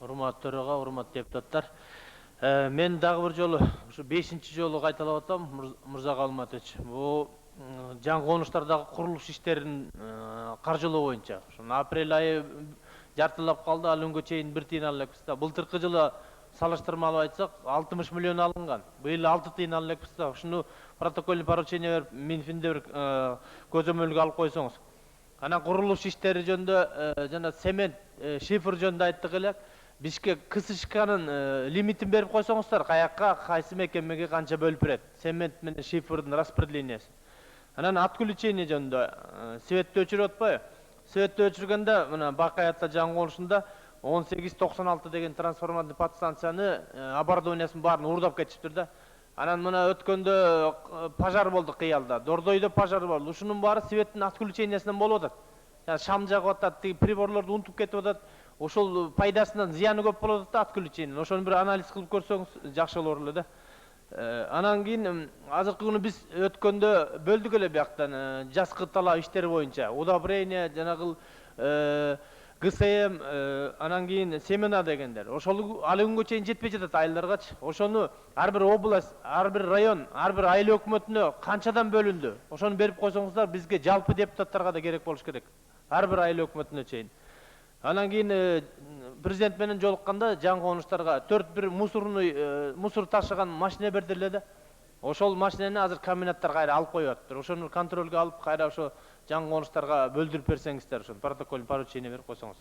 Урматтуу төраға, урматтуу депутаттар. Мен дагы бир жолу, ушу 5-чи жолу кайталап атам, Мырза Калматович. Бул жаңы конуштардагы курулуш иштерин каржылоо боюнча. Ушун апрель айы жартылап калды, ал күнгө чейин бир тыйын ала элекпиз да. Былтыркы жылы салыштырмалуу айтсак, 60 миллион алынган. Быйыл 6 тыйын ала элекпиз да. Ушуну протокольный поручение берип, Минфинде бир көзөмөлгө алып койсоңуз. Анан курулуш иштери жөнүндө жана цемент, шифр жөнүндө айттык элек. Бишке КСШКнын лимитин берип койсоңуздар, каякка, кайсы мекемеге канча бөлүп берет. Цемент менен шифрдын распределениясы. Анан отключение жөнүндө светти өчүрүп атпайбы? Светти өчүргөндө мына Бакаятта жаңы конушунда 1896 деген трансформаторный подстанцияны оборудованиясын баарын уурдап кетишиптир да. Анан мына өткөндө пожар болду кыялда. Дордойдо пожар болду. Ушунун баары светтин отключениясынан болуп атат. Шам жагып атат, приборлорду унутуп кетип атат. Ошол пайдасынан зыяны көп болуп атат да отключение. Ошону бир анализ кылып көрсөңүз жакшы болор эле да. Анан кийин азыркы күнү биз өткөндө бөлдүк эле бияктан жазкы талап иштери боюнча удобрение, жанагыл ГСМ, анан кийин семена дегендер. Ошол алы күнгө чейин жетпей жатат айылдаргачы. Ошону ар бир область, ар бир район, ар бир айыл өкмөтүнө канчадан бөлүндү? Ошону берип койсоңуздар, бизге жалпы депутаттарга да керек болуш керек. Ар бир айыл өкмөтүнө чейин. Анан кийин президент менен жолукканда жаңы конуштарга 4 мусор ташыган машина бердилер да. Ошол машинени азыр комбинаттар кайра алып коюп атыптыр. Ошону контролгө алып, кайра ошо жаңы конуштарга бөлдүрүп берсеңиздер, ошо протокол поручение берип койсоңуз.